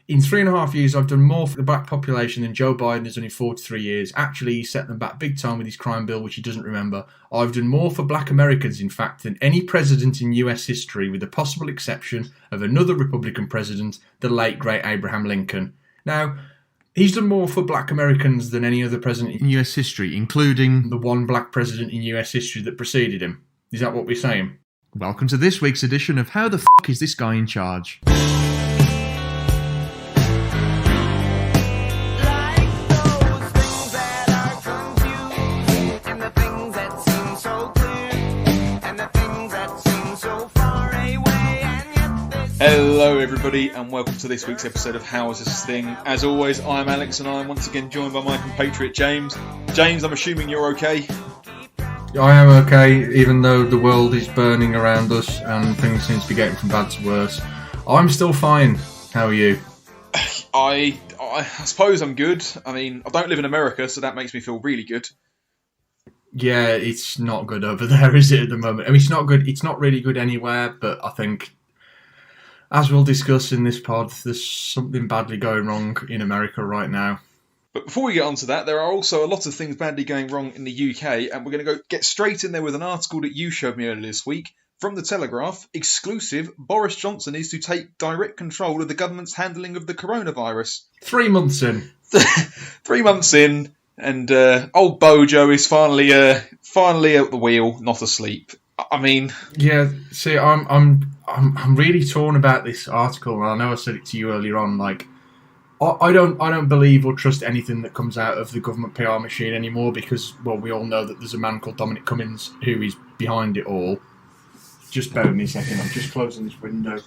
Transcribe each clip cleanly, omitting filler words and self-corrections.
In 3.5 years, I've done more for the black population than Joe Biden has done in 43 years. Actually, he set them back big time with his crime bill, which he doesn't remember. I've done more for black Americans, in fact, than any president in US history, with the possible exception of another Republican president, the late, great Abraham Lincoln. Now, he's done more for black Americans than any other president in US history, including the one black president in US history that preceded him. Is that what we're saying? Welcome to this week's edition of How the F*** is This Guy in Charge? Hello everybody and welcome to this week's episode of How Is This Thing. As always, I'm Alex and I'm once again joined by my compatriot James. James, I'm assuming you're okay? I am okay, even though the world is burning around us and things seem to be getting from bad to worse. I'm still fine. How are you? I suppose I'm good. I mean, I don't live in America, so that makes me feel really good. Yeah, it's not good over there, is it, at the moment? I mean, it's not good. It's not really good anywhere, but I think, as we'll discuss in this pod, there's something badly going wrong in America right now. But before we get on to that, there are also a lot of things badly going wrong in the UK, and we're going to get straight in there with an article that you showed me earlier this week from The Telegraph. Exclusive, Boris Johnson is to take direct control of the government's handling of the coronavirus. 3 months in. 3 months in, and old Bojo is finally at the wheel, not asleep. I mean, yeah. See, I'm really torn about this article, and I know I said it to you earlier on. Like, I don't believe or trust anything that comes out of the government PR machine anymore because, well, we all know that there's a man called Dominic Cummings who is behind it all. Just bear with me a second. I'm just closing this window.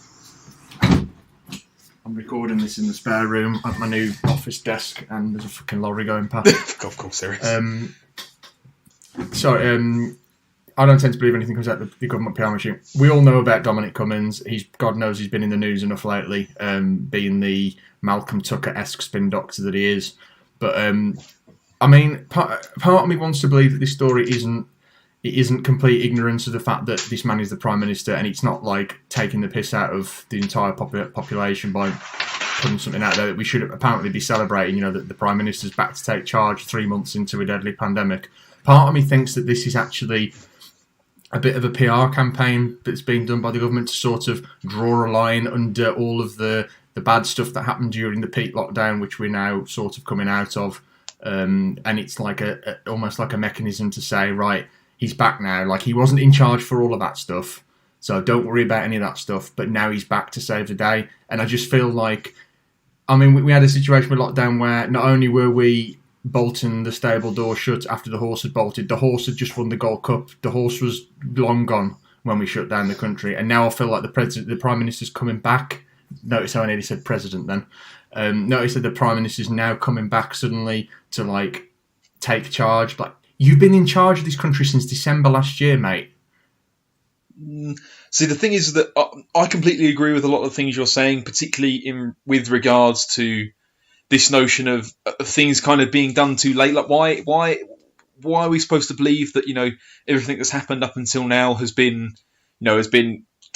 I'm recording this in the spare room at my new office desk, and there's a fucking lorry going past. Of course there is. I don't tend to believe anything comes out of the government PR machine. We all know about Dominic Cummings. God knows he's been in the news enough lately, being the Malcolm Tucker-esque spin doctor that he is. But, I mean, part of me wants to believe that this story isn't complete ignorance of the fact that this man is the Prime Minister, and it's not like taking the piss out of the entire population by putting something out there that we should apparently be celebrating, you know, that the Prime Minister's back to take charge 3 months into a deadly pandemic. Part of me thinks that this is actually a bit of a PR campaign that's being done by the government to sort of draw a line under all of the bad stuff that happened during the peak lockdown, which we're now sort of coming out of. And it's like almost like a mechanism to say, right, he's back now. Like, he wasn't in charge for all of that stuff, so don't worry about any of that stuff. But now he's back to save the day. And I just feel like, I mean, we had a situation with lockdown where not only were we bolting the stable door shut after the horse had bolted, the horse had just won the Gold Cup. The horse was long gone when we shut down the country, and now I feel like the Prime Minister's coming back. Notice how I nearly said president then. Notice that the Prime Minister's now coming back suddenly to, like, take charge. Like, you've been in charge of this country since December last year, mate. See, the thing is that I completely agree with a lot of the things you're saying, particularly with regards to this notion of things kind of being done too late. Like, why are we supposed to believe that, you know, everything that's happened up until now has been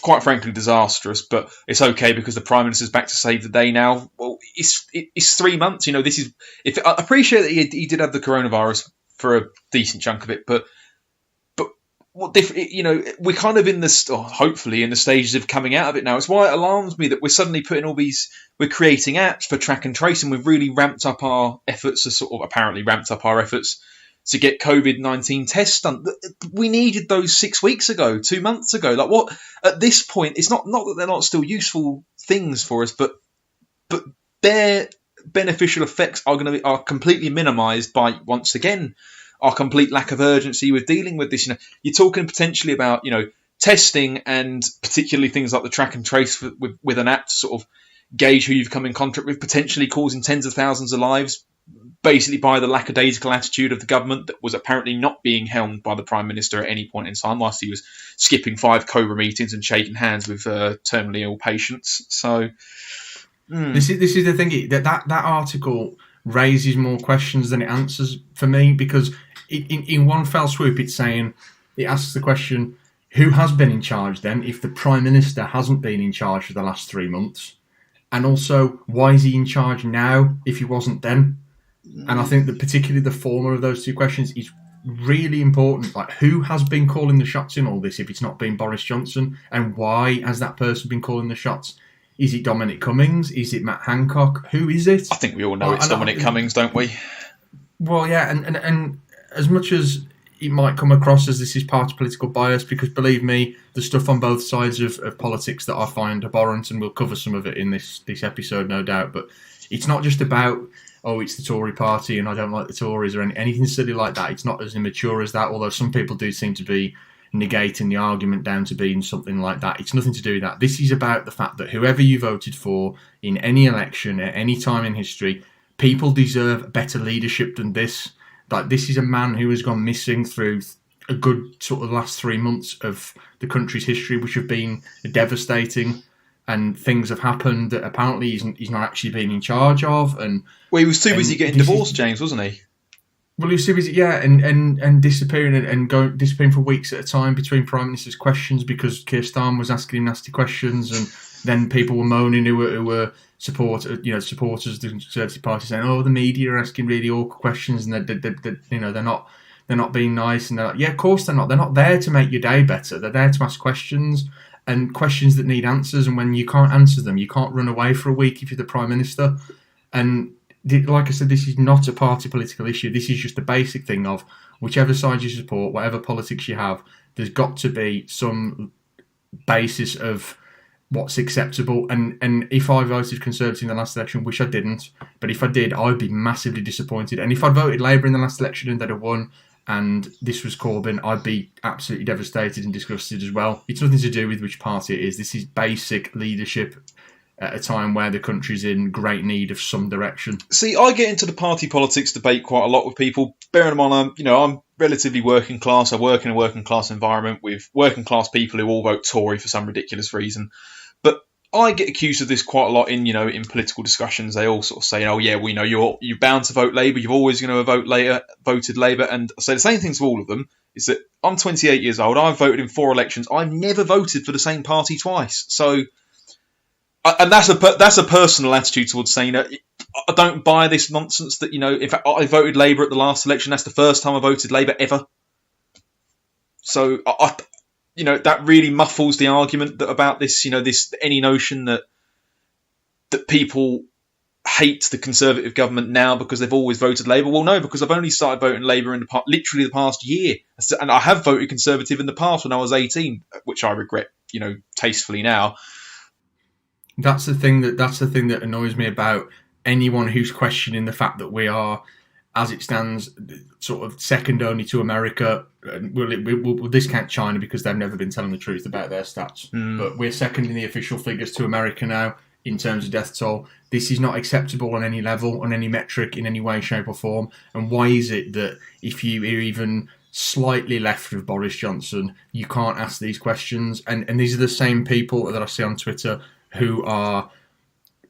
quite frankly disastrous, but it's okay because the Prime Minister's back to save the day now? Well, it's 3 months. You know, I appreciate that he did have the coronavirus for a decent chunk of it, but what different? You know, we're kind of in this, hopefully in the stages of coming out of it now. It's why it alarms me that we're suddenly putting we're creating apps for track and trace, and we've really ramped up our efforts to get COVID-19 tests done. We needed those 6 weeks ago, 2 months ago. Like, what, at this point, it's not that they're not still useful things for us, but their beneficial effects are completely minimised by, once again, our complete lack of urgency with dealing with this. You know, you're talking potentially about, you know, testing and particularly things like the track and trace with an app to sort of gauge who you've come in contact with, potentially causing tens of thousands of lives, basically by the lackadaisical attitude of the government that was apparently not being helmed by the Prime Minister at any point in time, whilst he was skipping 5 Cobra meetings and shaking hands with terminally ill patients. So this is the thing, that article raises more questions than it answers for me, because in one fell swoop it asks the question, who has been in charge then if the Prime Minister hasn't been in charge for the last 3 months? And also, why is he in charge now if he wasn't then? And I think that particularly the former of those two questions is really important. Like, who has been calling the shots in all this if it's not been Boris Johnson? And why has that person been calling the shots? Is it Dominic Cummings? Is it Matt Hancock? Who is it? I think we all know it's Dominic Cummings, don't we? Well, yeah, and as much as it might come across as this is party political bias, because believe me, the stuff on both sides of politics that I find abhorrent, and we'll cover some of it in this episode, no doubt, but it's not just about, oh, it's the Tory party and I don't like the Tories or anything silly like that. It's not as immature as that, although some people do seem to be negating the argument down to being something like that. It's nothing to do with that. This is about the fact that whoever you voted for in any election at any time in history, people deserve better leadership than this. Like, this is a man who has gone missing through a good sort of last 3 months of the country's history, which have been devastating. And things have happened that apparently he's not actually been in charge of. And well, he was too busy getting divorced, James, wasn't he? Well, he was too busy, yeah, and disappearing and disappearing for weeks at a time between Prime Minister's questions because Keir Starmer was asking him nasty questions, and then people were moaning who were supporters of the Conservative Party saying, "Oh, the media are asking really awkward questions, and they're not being nice." And they're like, "Yeah, of course they're not. They're not there to make your day better. They're there to ask questions." And questions that need answers, and when you can't answer them, you can't run away for a week if you're the Prime Minister. And like I said, this is not a party political issue. This is just a basic thing of whichever side you support, whatever politics you have, there's got to be some basis of what's acceptable. And if I voted Conservative in the last election, which I didn't, but if I did, I'd be massively disappointed. And if I voted Labour in the last election and they'd have won, and this was Corbyn, I'd be absolutely devastated and disgusted as well. It's nothing to do with which party it is. This is basic leadership at a time where the country's in great need of some direction. See, I get into the party politics debate quite a lot with people. Bearing in mind, I'm relatively working class. I work in a working class environment with working class people who all vote Tory for some ridiculous reason. But I get accused of this quite a lot in political discussions. They all sort of say, "Oh yeah, we know you're bound to vote Labour. You're always going to voted Labour." And I say the same thing to all of them: is that I'm 28 years old. I've voted in 4 elections. I've never voted for the same party twice. So, and that's a personal attitude towards saying that I don't buy this nonsense that in fact I voted Labour at the last election. That's the first time I voted Labour ever. So that really muffles the argument that about this, any notion that people hate the Conservative government now because they've always voted Labour. Well, no, because I've only started voting Labour in literally the past year. And I have voted Conservative in the past when I was 18, which I regret, tastefully now. That's the thing that annoys me about anyone who's questioning the fact that we are, as it stands, sort of second only to America. We'll discount China because they've never been telling the truth about their stats. But we're second in the official figures to America now in terms of death toll. This is not acceptable on any level, on any metric, in any way, shape or form. And why is it that if you are even slightly left of Boris Johnson, you can't ask these questions? And these are the same people that I see on Twitter who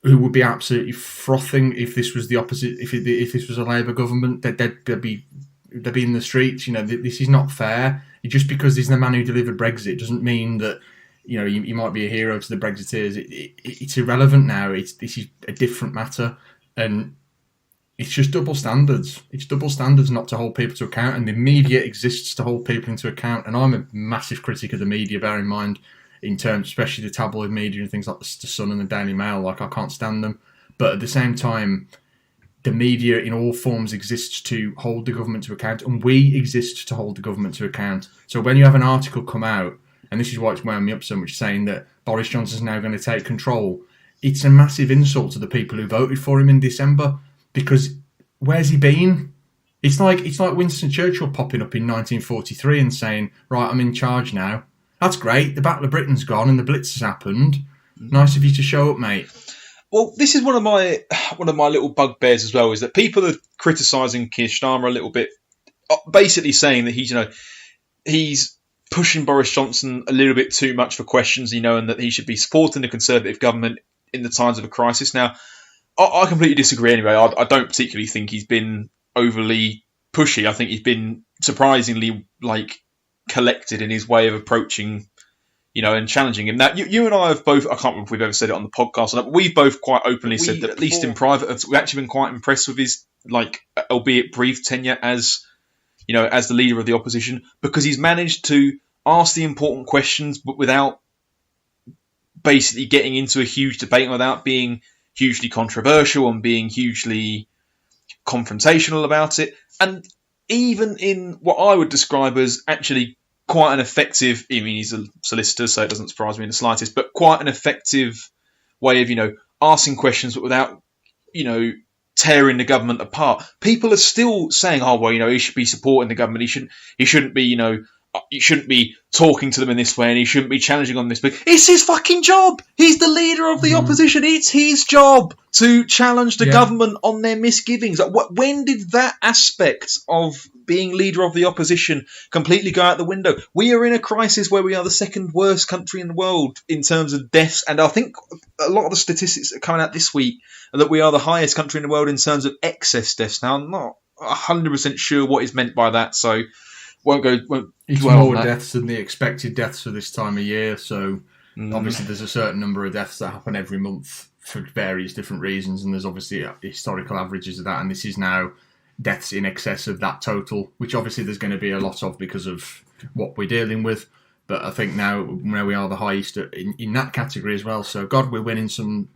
would be absolutely frothing if this was the opposite. If this was a Labour government, they'd be in the streets. This is not fair. Just because he's the man who delivered Brexit doesn't mean that you might be a hero to the Brexiteers. It's irrelevant now. This is a different matter, and it's just double standards. It's double standards not to hold people to account, and the media exists to hold people into account. And I'm a massive critic of the media. Bear in mind, in terms, especially the tabloid media and things like the Sun and the Daily Mail, like I can't stand them. But at the same time, the media in all forms exists to hold the government to account, and we exist to hold the government to account. So when you have an article come out, and this is why it's wound me up so much, saying that Boris Johnson's now going to take control, it's a massive insult to the people who voted for him in December, because where's he been? It's like Winston Churchill popping up in 1943 and saying, "Right, I'm in charge now." That's great. The Battle of Britain's gone and the Blitz has happened. Nice of you to show up, mate. Well, this is one of my little bugbears as well, is that people are criticising Keir Starmer a little bit, basically saying that he's pushing Boris Johnson a little bit too much for questions, and that he should be supporting the Conservative government in the times of a crisis. Now, I completely disagree anyway. I don't particularly think he's been overly pushy. I think he's been surprisingly collected in his way of approaching and challenging him. Now, you and I have both, I can't remember if we've ever said it on the podcast, but we've both quite openly said that, at least in private, we've actually been quite impressed with his, albeit brief tenure as the leader of the opposition, because he's managed to ask the important questions, but without basically getting into a huge debate, and without being hugely controversial and being hugely confrontational about it. And even in what I would describe as actually quite an effective, I mean, he's a solicitor, so it doesn't surprise me in the slightest, but quite an effective way of, asking questions, but without, tearing the government apart. People are still saying, oh, well, he should be supporting the government. He shouldn't be, you shouldn't be talking to them in this way, and he shouldn't be challenging on this. But it's his fucking job. He's the leader of the opposition. It's his job to challenge the government on their misgivings. When did that aspect of being leader of the opposition completely go out the window? We are in a crisis where we are the second worst country in the world in terms of deaths, and I think a lot of the statistics that are coming out this week are that we are the highest country in the world in terms of excess deaths. Now, I'm not 100% sure what is meant by that, so it's more deaths than the expected deaths for this time of year. So obviously there's a certain number of deaths that happen every month for various different reasons, and there's obviously historical averages of that, and this is now deaths in excess of that total, which obviously there's going to be a lot of because of what we're dealing with. But I think now we are the highest in that category as well. So God, we're winning some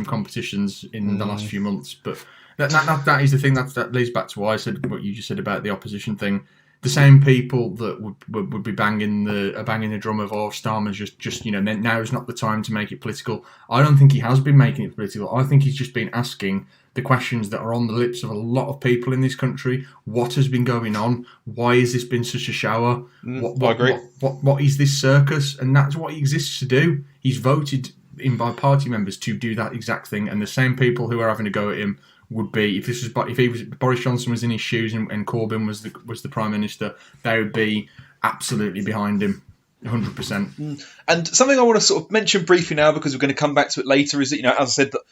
competitions in the last few months. But that is the thing that leads back to what I said, what you just said about the opposition thing. The same people that would be banging the drum of, oh, Starmer's just now is not the time to make it political. I don't think he has been making it political. I think he's just been asking the questions that are on the lips of a lot of people in this country. What has been going on? Why has this been such a shower? I agree. What is this circus? And that's what he exists to do. He's voted in by party members to do that exact thing. And the same people who are having a go at him would be, if Boris Johnson was in his shoes and Corbyn was the Prime Minister, they would be absolutely behind him, 100%. And something I want to sort of mention briefly now, because we're going to come back to it later, is that, as I said, that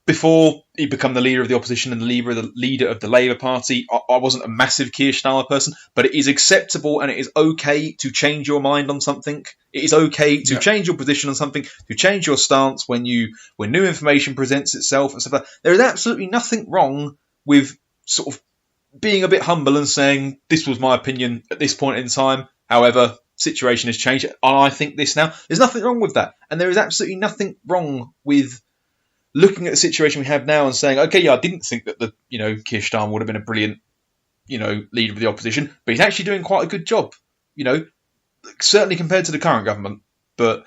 before he became the leader of the opposition and the leader of the Labour Party, I wasn't a massive Keir Starmer person, but it is acceptable and it is okay to change your mind on something. It is okay to change your position on something, to change your stance when new information presents itself and stuff like that. There is absolutely nothing wrong with sort of being a bit humble and saying, this was my opinion at this point in time. However, situation has changed and I think this now. There's nothing wrong with that. And there is absolutely nothing wrong with looking at the situation we have now and saying, okay, I didn't think that Keir Starmer would have been a brilliant, leader of the opposition, but he's actually doing quite a good job, certainly compared to the current government. But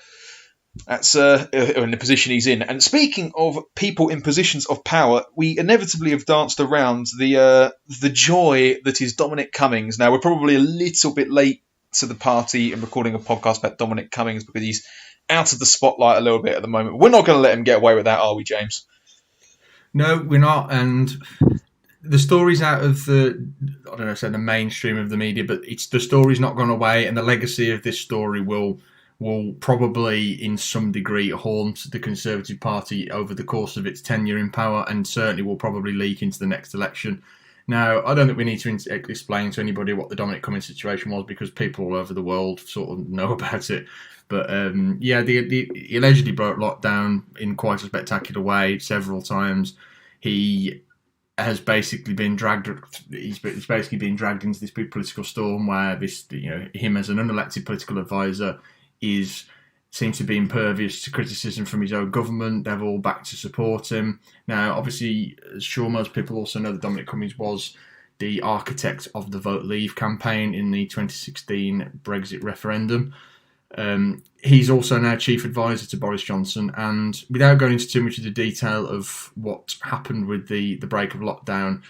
that's in the position he's in. And speaking of people in positions of power, we inevitably have danced around the joy that is Dominic Cummings. Now, we're probably a little bit late to the party in recording a podcast about Dominic Cummings because he's out of the spotlight a little bit at the moment. We're not going to let him get away with that, are we, James? No, we're not. And the story's out of the mainstream of the media, but the story's not gone away, and the legacy of this story will probably, in some degree, haunt the Conservative Party over the course of its tenure in power, and certainly will probably leak into the next election. Now, I don't think we need to explain to anybody what the Dominic Cummings situation was, because people all over the world sort of know about it. But he allegedly broke lockdown in quite a spectacular way several times. He has basically been dragged. He's basically been dragged into this big political storm where him as an unelected political advisor seems to be impervious to criticism from his own government. They're all back to support him. Now, obviously, as sure most people also know, that Dominic Cummings was the architect of the Vote Leave campaign in the 2016 Brexit referendum. He's also now chief advisor to Boris Johnson, and without going into too much of the detail of what happened with the break of lockdown,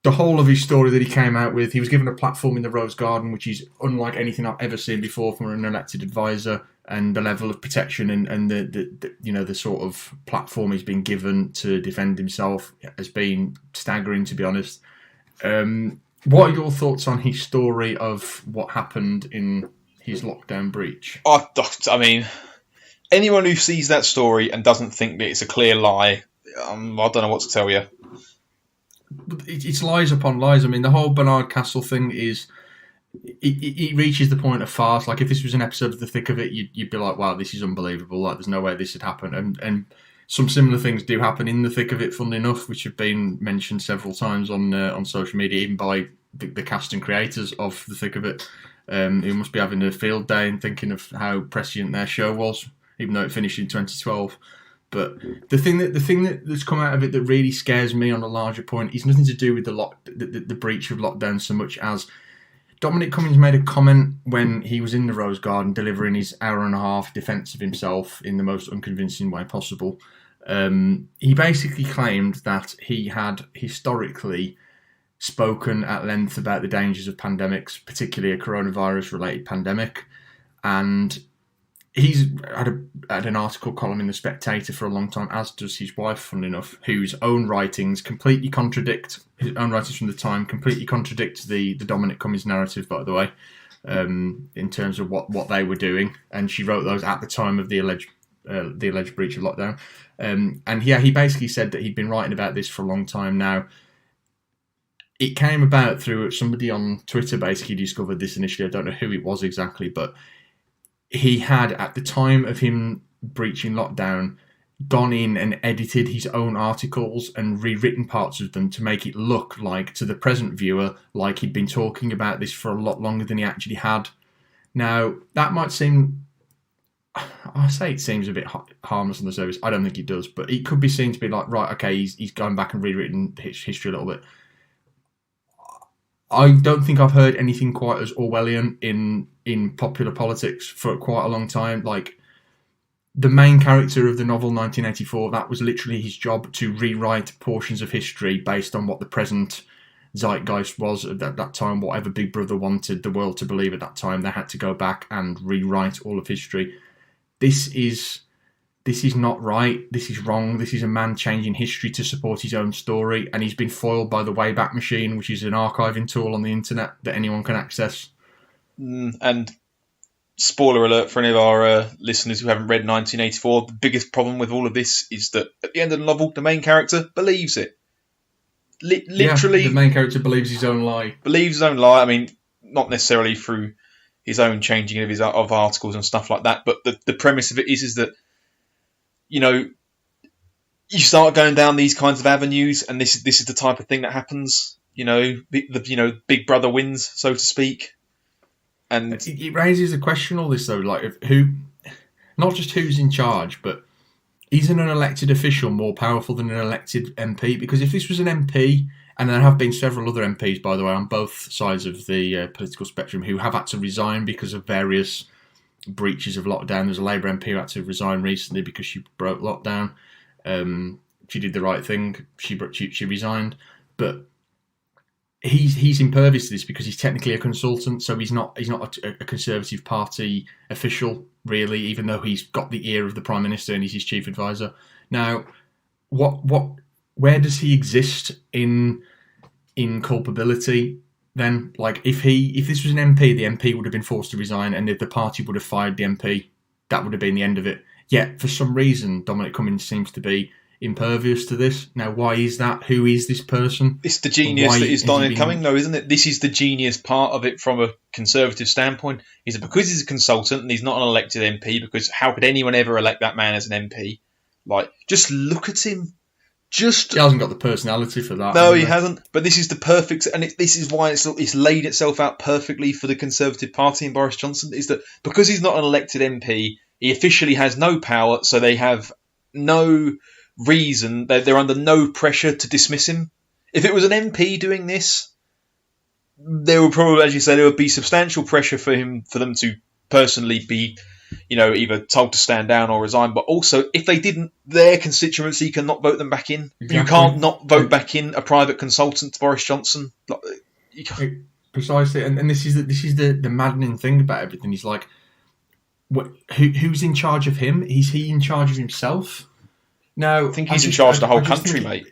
the whole of his story that he came out with, he was given a platform in the Rose Garden, which is unlike anything I've ever seen before from an elected advisor, and the level of protection and the sort of platform he's been given to defend himself has been staggering, to be honest. What are your thoughts on his story of what happened in his lockdown breach? I mean, anyone who sees that story and doesn't think that it's a clear lie, I don't know what to tell you. It's lies upon lies. I mean, the whole Bernard Castle thing is it reaches the point of farce. Like if this was an episode of The Thick of It, you'd be like, wow, this is unbelievable. Like there's no way this would happen. And some similar things do happen in The Thick of It, funnily enough, which have been mentioned several times on social media, even by the cast and creators of The Thick of It, who must be having a field day and thinking of how prescient their show was, even though it finished in 2012. But the thing that's come out of it that really scares me on a larger point is nothing to do with the breach of lockdown so much as Dominic Cummings made a comment when he was in the Rose Garden delivering his hour-and-a-half defence of himself in the most unconvincing way possible. He basically claimed that he had historically spoken at length about the dangers of pandemics, particularly a coronavirus-related pandemic, and he's had an article column in The Spectator for a long time, as does his wife, funnily enough, whose own writings completely contradict, his own writings from the time completely contradict the Dominic Cummings narrative, by the way, in terms of what they were doing. And she wrote those at the time of the alleged breach of lockdown. And yeah, he basically said that he'd been writing about this for a long time now. It came about through somebody on Twitter basically discovered this initially. I don't know who it was exactly, but he had, at the time of him breaching lockdown, gone in and edited his own articles and rewritten parts of them to make it look like, to the present viewer, like he'd been talking about this for a lot longer than he actually had. Now, that might seem... I say it seems a bit harmless on the surface. I don't think it does, but it could be seen to be like, right, okay, he's gone back and rewritten history a little bit. I don't think I've heard anything quite as Orwellian in popular politics for quite a long time. Like, the main character of the novel 1984, that was literally his job, to rewrite portions of history based on what the present zeitgeist was at that time. Whatever Big Brother wanted the world to believe at that time, they had to go back and rewrite all of history. This is not right. This is wrong. This is a man changing history to support his own story, and he's been foiled by the Wayback Machine, which is an archiving tool on the internet that anyone can access. And spoiler alert for any of our listeners who haven't read 1984, the biggest problem with all of this is that at the end of the novel, the main character believes it. Literally, the main character believes his own lie. Believes his own lie. I mean, not necessarily through his own changing of articles and stuff like that, but the premise of it is that, you know, you start going down these kinds of avenues, and this is the type of thing that happens. Big Brother wins, so to speak. And it raises a question, all this though, like not just who's in charge, but is an unelected official more powerful than an elected MP? Because if this was an MP, and there have been several other MPs, by the way, on both sides of the political spectrum, who have had to resign because of various breaches of lockdown. There's a Labour MP who had to resign recently because she broke lockdown. She did the right thing. She resigned, but he's impervious to this because he's technically a consultant, so he's not a Conservative Party official really, even though he's got the ear of the Prime Minister and he's his chief advisor. Now, where does he exist in culpability then? Like, if this was an MP, the MP would have been forced to resign, and if the party would have fired the MP, that would have been the end of it. Yet, for some reason, Dominic Cummings seems to be impervious to this. Now, why is that? Who is this person? It's the genius that is Dominic Cummings, though, isn't it? This is the genius part of it from a Conservative standpoint. Is that because he's a consultant and he's not an elected MP, because how could anyone ever elect that man as an MP? Like, just look at him. He hasn't got the personality for that. No, he hasn't. But this is the perfect, and this is why it's laid itself out perfectly for the Conservative Party and Boris Johnson. Is that because he's not an elected MP, he officially has no power, so they have no reason. They're under no pressure to dismiss him. If it was an MP doing this, there would probably, as you say, there would be substantial pressure for them to personally be, either told to stand down or resign. But also, if they didn't, their constituency cannot vote them back in. Exactly. You can't not vote back in a private consultant to Boris Johnson. Precisely, and this is the maddening thing about everything. He's like, who's in charge of him? Is he in charge of himself? No, I think he's in charge of the whole country, mate.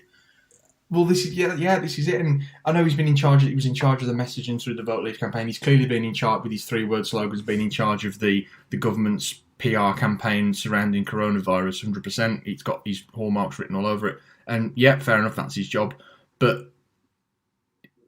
Well, this is this is it. And I know he's been in charge. He was in charge of the messaging through the Vote Leave campaign. He's clearly been in charge with his 3-word slogans. Been in charge of the government's PR campaign surrounding coronavirus. 100%. It's got his hallmarks written all over it. And yeah, fair enough. That's his job. But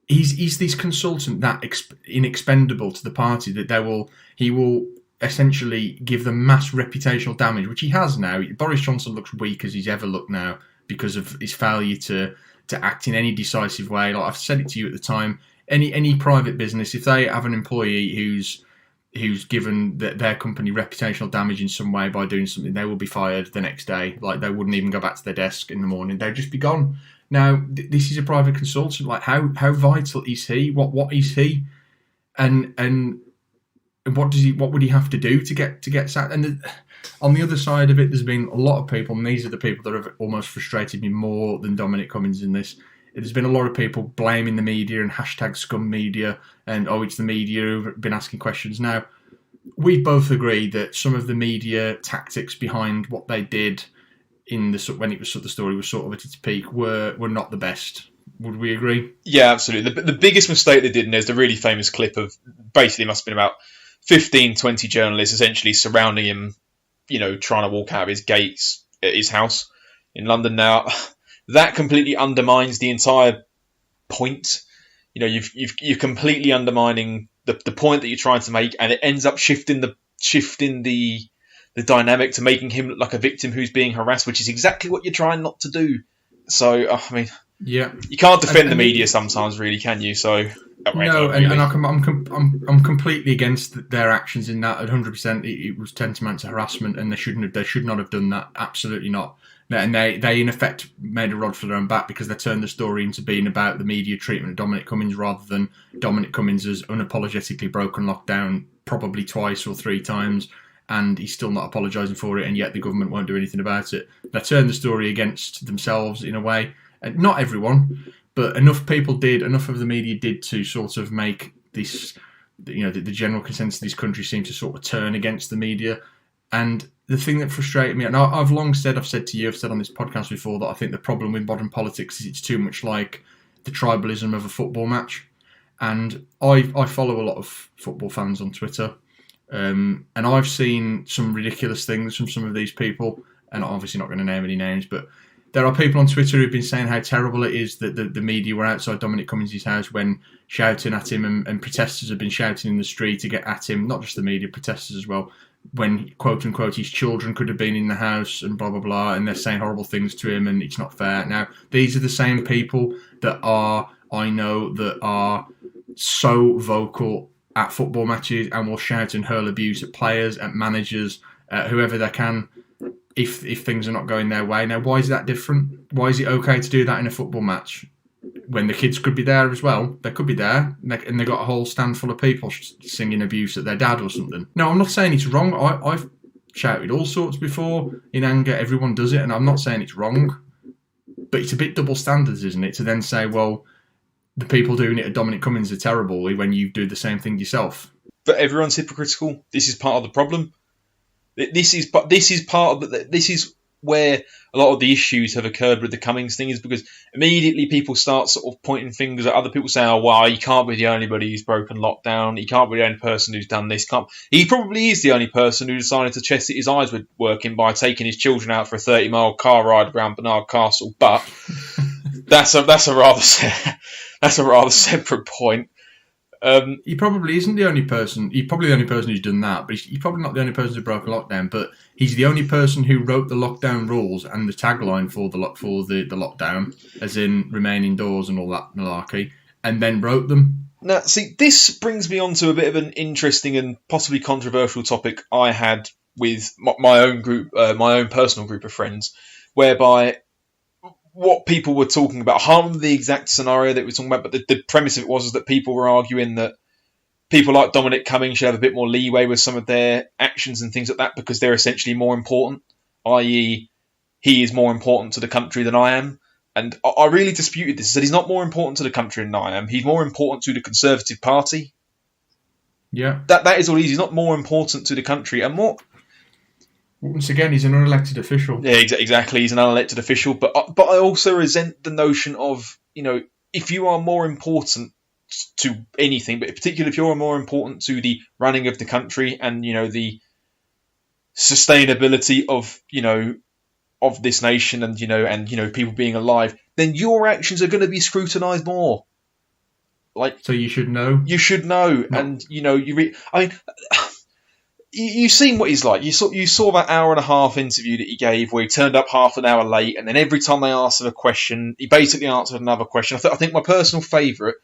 he's this consultant that inexpendable to the party that he will essentially give them mass reputational damage, which he has now. Boris Johnson looks weak as he's ever looked now because of his failure to act in any decisive way. Like I've said it to you at the time, any private business, if they have an employee who's given their company reputational damage in some way by doing something, they will be fired the next day. Like they wouldn't even go back to their desk in the morning; they'd just be gone. Now, this is a private consultant. Like how vital is he? What is he? And what does he? What would he have to do to get sacked? And on the other side of it, there's been a lot of people, and these are the people that have almost frustrated me more than Dominic Cummings in this. There's been a lot of people blaming the media and hashtag scum media, and it's the media who've been asking questions. Now, we both agree that some of the media tactics behind what they did when the story was sort of at its peak were not the best. Would we agree? Yeah, absolutely. The biggest mistake they did, and there's the really famous clip of basically must have been about 15, 20 journalists essentially surrounding him, trying to walk out of his gates at his house in London. Now, that completely undermines the entire point. You're completely undermining the point that you're trying to make, and it ends up shifting the dynamic to making him look like a victim who's being harassed, which is exactly what you're trying not to do. So, yeah, you can't defend the media sometimes, really, can you? So. No, really. And I'm completely against their actions in that. 100%, it was tantamount to harassment, and they should not have done that. Absolutely not. And they in effect made a rod for their own back because they turned the story into being about the media treatment of Dominic Cummings rather than Dominic Cummings has unapologetically broken lockdown probably twice or three times, and he's still not apologising for it, and yet the government won't do anything about it. They turned the story against themselves in a way, and not everyone. But enough of the media did to sort of make this, the general consensus of this country seem to sort of turn against the media. And the thing that frustrated me, and I've said to you, I've said on this podcast before that I think the problem with modern politics is it's too much like the tribalism of a football match. And I follow a lot of football fans on Twitter, and I've seen some ridiculous things from some of these people, and I'm obviously not going to name any names, but there are people on Twitter who've been saying how terrible it is that the media were outside Dominic Cummings' house when shouting at him, and protesters have been shouting in the street to get at him, not just the media, protesters as well, when, quote-unquote, his children could have been in the house and blah, blah, blah, and they're saying horrible things to him and it's not fair. Now, these are the same people that I know are so vocal at football matches and will shout and hurl abuse at players, at managers, whoever they can, if things are not going their way. Now, why is that different? Why is it okay to do that in a football match when the kids could be there as well? They could be there, and they got a whole stand full of people singing abuse at their dad or something. No, I'm not saying it's wrong. I've shouted all sorts before in anger. Everyone does it, and I'm not saying it's wrong. But it's a bit double standards, isn't it, to then say, well, the people doing it at Dominic Cummings are terrible when you do the same thing yourself. But everyone's hypocritical. This is part of the problem. This is where a lot of the issues have occurred with the Cummings thing, is because immediately people start sort of pointing fingers at other people, saying, "Oh, well, you can't be the only body who's broken lockdown. You can't be the only person who's done this." He probably is the only person who decided to test that his eyes were working by taking his children out for a 30-mile car ride around Barnard Castle. But that's a rather separate point. He probably isn't the only person. He's probably the only person who's done that, but he's probably not the only person who broke a lockdown. But he's the only person who wrote the lockdown rules and the tagline for the lockdown, as in remain indoors and all that malarkey, and then wrote them. Now, see, this brings me on to a bit of an interesting and possibly controversial topic I had with my own group, my own personal group of friends, whereby what people were talking about, I can't remember the exact scenario that we were talking about, but the premise of it was that people were arguing that people like Dominic Cummings should have a bit more leeway with some of their actions and things like that because they're essentially more important, i.e. he is more important to the country than I am. And I really disputed this. I said he's not more important to the country than I am. He's more important to the Conservative Party. Yeah. That is all he is. He's not more important to the country. And what... Once again, he's an unelected official. Yeah, exactly. He's an unelected official. But I also resent the notion of, if you are more important to anything, but particularly if you're more important to the running of the country and, the sustainability of, of this nation and people being alive, then your actions are going to be scrutinised more. Like, so you should know. You should know, No. and I mean, you've seen what he's like. You saw that hour and a half interview that he gave, where he turned up half an hour late, and then every time they asked him a question, he basically answered another question. I think my personal favourite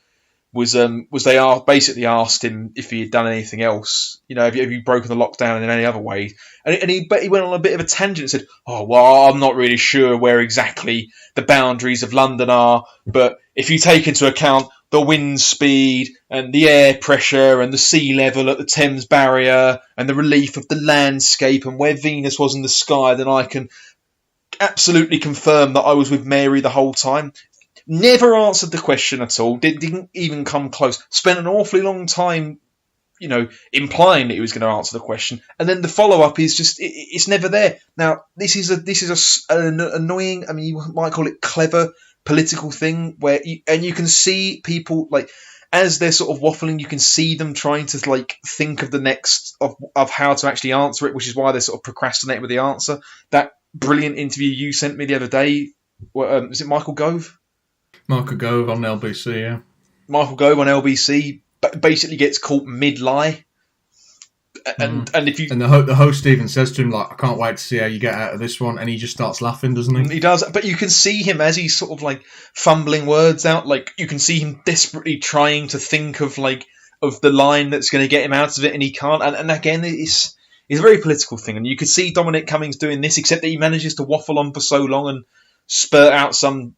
was they basically asked him if he had done anything else. Have you broken the lockdown in any other way? And he went on a bit of a tangent and said, "Oh well, I'm not really sure where exactly the boundaries of London are, but if you take into account the wind speed and the air pressure and the sea level at the Thames Barrier and the relief of the landscape and where Venus was in the sky, then I can absolutely confirm that I was with Mary the whole time." Never answered the question at all. Didn't even come close. Spent an awfully long time, implying that he was going to answer the question, and then the follow-up is just it's never there. Now this is an annoying. I mean, you might call it clever political thing where you can see people as they're sort of waffling, you can see them trying to think of the next of how to actually answer it, which is why they're sort of procrastinating with the answer. That brilliant interview you sent me the other day, is it Michael Gove? Michael Gove on LBC, yeah. Michael Gove on LBC basically gets caught mid-lie. And the host even says to him, I can't wait to see how you get out of this one, and he just starts laughing, doesn't he? He does, but you can see him as he's sort of fumbling words out, you can see him desperately trying to think of the line that's going to get him out of it, and he can't. And again, it's a very political thing, and you could see Dominic Cummings doing this, except that he manages to waffle on for so long and spurt out some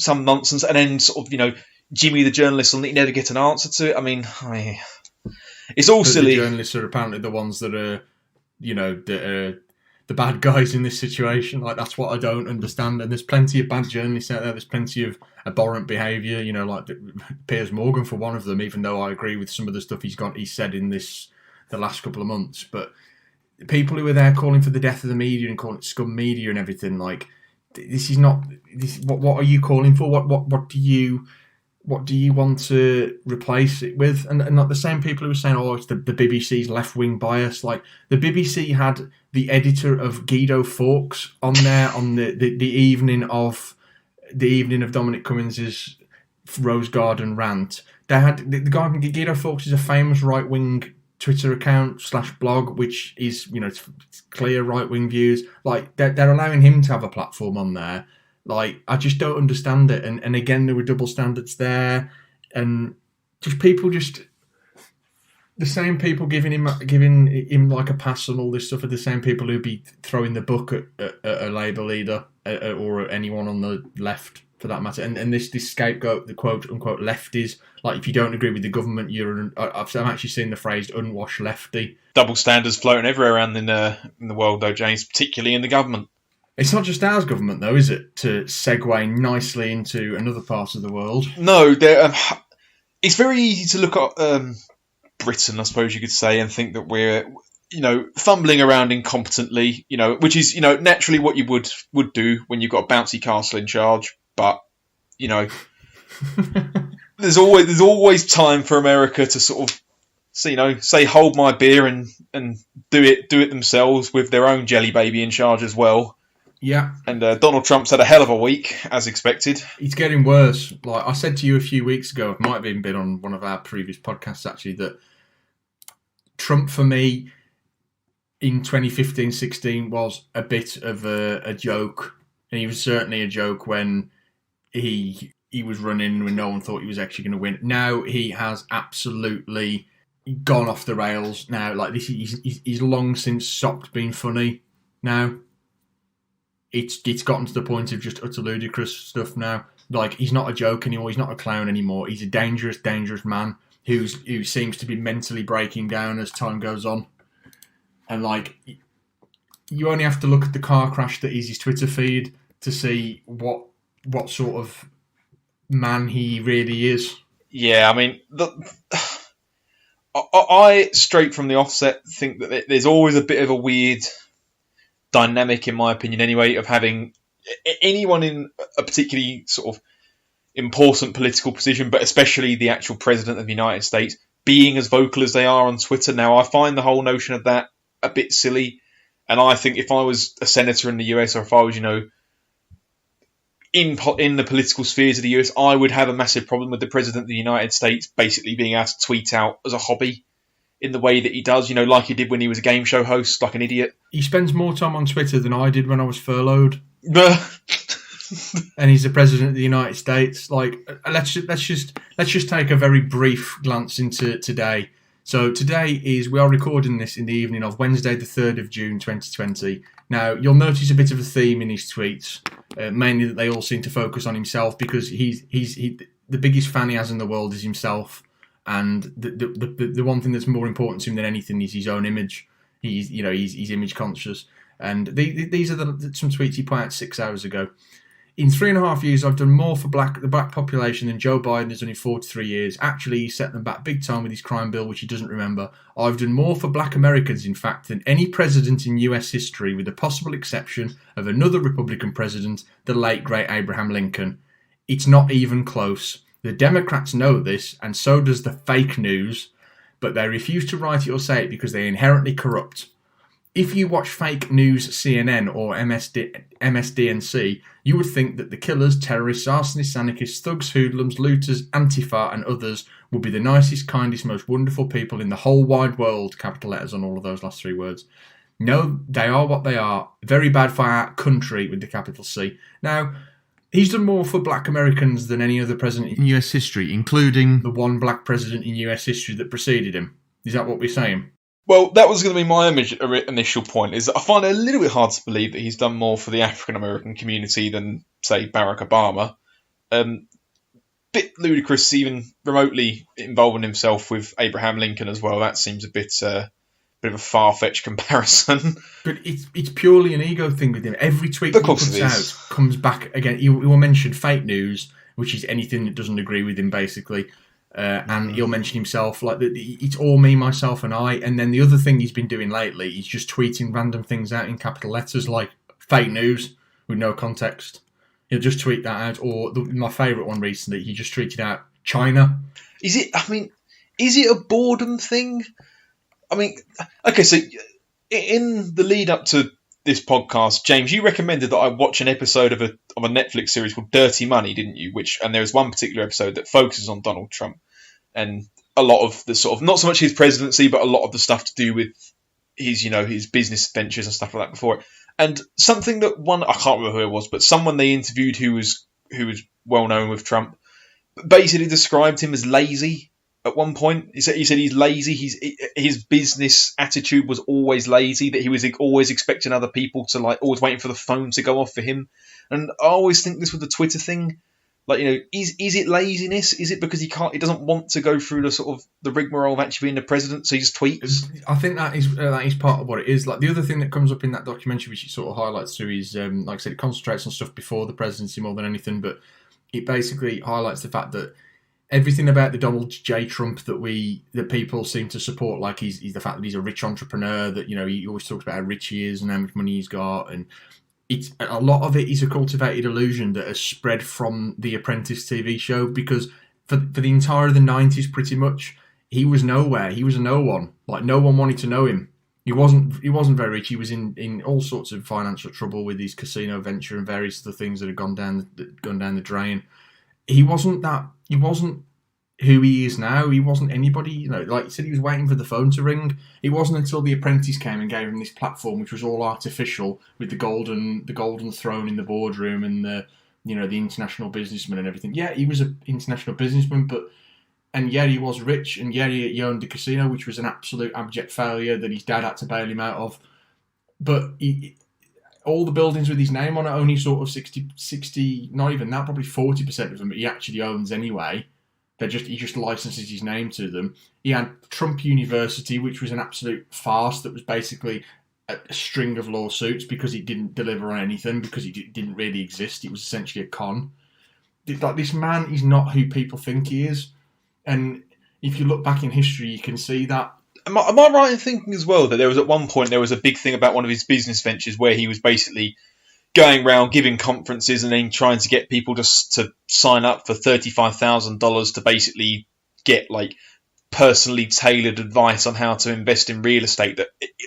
nonsense, and then sort of, Jimmy the journalist will never get an answer to it. I mean, it's all silly. The journalists are apparently the ones that are, the bad guys in this situation. That's what I don't understand. And there's plenty of bad journalists out there. There's plenty of abhorrent behaviour. Like Piers Morgan for one of them. Even though I agree with some of the stuff he said in the last couple of months, but people who are there calling for the death of the media and calling it scum media and everything, this is not. What are you calling for? What do you want to replace it with? And not the same people who were saying, "Oh, it's the BBC's left-wing bias." The BBC had the editor of Guido Fawkes on there on the evening of Dominic Cummings's Rose Garden rant. They had the guy Guido Fawkes is a famous right-wing Twitter account / blog, which is clear right-wing views. They're allowing him to have a platform on there. I just don't understand it. And again, there were double standards there, and the same people giving him a pass and all this stuff are the same people who'd be throwing the book at a Labour leader or anyone on the left for that matter. And this scapegoat, the quote unquote lefties, if you don't agree with the government, I'm actually seeing the phrase unwashed lefty. Double standards floating everywhere around in the world, though, James, particularly in the government. It's not just our government, though, is it? To segue nicely into another part of the world. No, it's very easy to look at Britain, I suppose you could say, and think that we're, fumbling around incompetently, which is, naturally what you would do when you've got a bouncy castle in charge. But, there's always time for America to sort of, say hold my beer and do it themselves with their own jelly baby in charge as well. Yeah. And Donald Trump's had a hell of a week, as expected. It's getting worse. I said to you a few weeks ago, it might have even been on one of our previous podcasts, actually, that Trump, for me, in 2015-16 was a bit of a joke. And he was certainly a joke when he was running when no one thought he was actually going to win. Now he has absolutely gone off the rails. Now, he's long since stopped being funny now. It's gotten to the point of just utter ludicrous stuff now. He's not a joke anymore. He's not a clown anymore. He's a dangerous, dangerous man who seems to be mentally breaking down as time goes on. And you only have to look at the car crash that is his Twitter feed to see what sort of man he really is. Yeah, I mean, I straight from the offset think that there's always a bit of a weird dynamic, in my opinion anyway, of having anyone in a particularly sort of important political position, but especially the actual president of the United States, being as vocal as they are on Twitter. Now, I find the whole notion of that a bit silly, and I think if I was a senator in the US, or if I was, in the political spheres of the US, I would have a massive problem with the President of the United States basically being able to tweet out as a hobby in the way that he does, like he did when he was a game show host, like an idiot. He spends more time on Twitter than I did when I was furloughed. And he's the President of the United States. Like, let's just take a very brief glance into today. So today we are recording this in the evening of Wednesday, the 3rd of June, 2020. Now, you'll notice a bit of a theme in his tweets, mainly that they all seem to focus on himself because he's the biggest fan he has in the world is himself, and the one thing that's more important to him than anything is his own image. He's image conscious, and these are some tweets he put out 6 hours ago. In 3.5 years, I've done more for the black population than Joe Biden has done in 43 years. Actually, he set them back big time with his crime bill, which he doesn't remember. I've done more for black Americans, in fact, than any president in US history, with the possible exception of another Republican president, the late, great Abraham Lincoln. It's not even close. The Democrats know this, and so does the fake news, but they refuse to write it or say it because they're inherently corrupt. If you watch fake news CNN or MSDNC, you would think that the killers, terrorists, arsonists, anarchists, thugs, hoodlums, looters, Antifa and others would be the nicest, kindest, most wonderful people in the whole wide world, capital letters on all of those last three words. No, they are what they are. Very bad for our country with the capital C. Now, he's done more for black Americans than any other president in US history, including the one black president in US history that preceded him. Is that what we're saying? Well, that was going to be my initial point, is that I find it a little bit hard to believe that he's done more for the African-American community than, say, Barack Obama. Bit ludicrous, even remotely involving himself with Abraham Lincoln as well. That seems a bit of a far-fetched comparison. But it's purely an ego thing with him. Every tweet that he puts out comes back again. He will mention fake news, which is anything that doesn't agree with him, basically. And he'll mention himself, like, it's all me, myself, and I. And then the other thing he's been doing lately, he's just tweeting random things out in capital letters, like fake news with no context. He'll just tweet that out. Or my favourite one recently, he just tweeted out China. Is it a boredom thing? I mean, okay, so in the lead up to this podcast, James, you recommended that I watch an episode of a Netflix series called Dirty Money, didn't you? And there was one particular episode that focuses on Donald Trump and a lot of the sort of, not so much his presidency, but a lot of the stuff to do with his business ventures and stuff like that before it. And something that I can't remember who it was, but someone they interviewed who was well known with Trump basically described him as lazy. At one point, he said he's lazy. His business attitude was always lazy. That he was always expecting other people to, like, always waiting for the phone to go off for him. And I always think this with the Twitter thing, like, is it laziness? Is it because he doesn't want to go through the sort of the rigmarole of actually being the president, so he just tweets? I think that is part of what it is. Like, the other thing that comes up in that documentary, which it sort of highlights through, is like I said, it concentrates on stuff before the presidency more than anything, but it basically highlights the fact that everything about the Donald J. Trump that people seem to support, like he's the fact that he's a rich entrepreneur, that he always talks about how rich he is and how much money he's got, and it's a lot of it is a cultivated illusion that has spread from the Apprentice TV show, because for the entire of the 90s, pretty much, he was nowhere. He was a no one. Like, no one wanted to know him. He wasn't very rich. He was in all sorts of financial trouble with his casino venture and various other things that had gone down the drain. He wasn't who he is now. He wasn't anybody, like you said, he was waiting for the phone to ring. It wasn't until The Apprentice came and gave him this platform, which was all artificial, with the golden throne in the boardroom and the international businessman and everything. Yeah, he was an international businessman, and yeah, he was rich, and yeah, he owned a casino, which was an absolute abject failure that his dad had to bail him out of. But all the buildings with his name on it, only sort of 60, not even that, probably 40% of them he actually owns anyway. He just licenses his name to them. He had Trump University, which was an absolute farce that was basically a string of lawsuits because it didn't deliver on anything, because it didn't really exist. It was essentially a con. Like, this man is not who people think he is. And if you look back in history, you can see that. Am I right in thinking as well that there was at one point, there was a big thing about one of his business ventures where he was basically going around giving conferences and then trying to get people just to sign up for $35,000 to basically get, like, personally tailored advice on how to invest in real estate?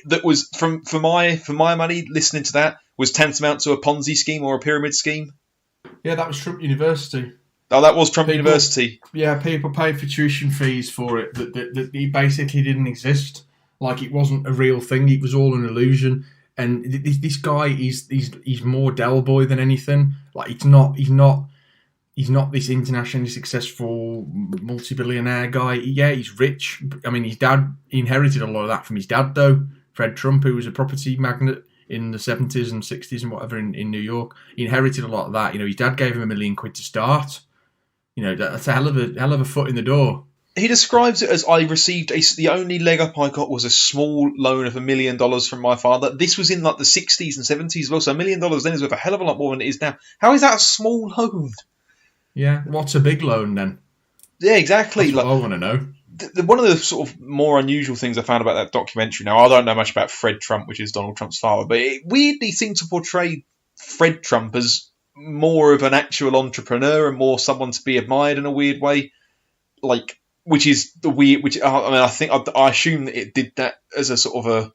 That was, for my money, listening to that, was tantamount to a Ponzi scheme or a pyramid scheme. Yeah, that was Trump University. Oh, that was Trump People, University. yeah, people paid for tuition fees for it that it basically didn't exist. Like it wasn't a real thing. It was all an illusion. And this guy he's more Del Boy than anything. Like he's not this internationally successful multi-billionaire guy. Yeah, he's rich. I mean, his dad he inherited a lot of that from his dad, though. Fred Trump, who was a property magnate in the 70s and 60s and whatever in New York, he inherited a lot of that. You know, his dad gave him £1 million to start. You know, that's a hell of a foot in the door. He describes it as I received the only leg up I got was a small loan of $1 million from my father. This was in like the 60s and 70s as well, so $1 million then is worth a hell of a lot more than it is now. How is that a small loan? Yeah, what's a big loan then? Yeah, exactly. That's what I want to know. One of the sort of more unusual things I found about that documentary, now I don't know much about Fred Trump, which is Donald Trump's father, but it weirdly seemed to portray Fred Trump as more of an actual entrepreneur and more someone to be admired in a weird way. Like, which is the weird. Which I mean, I assume that it did that as a sort of a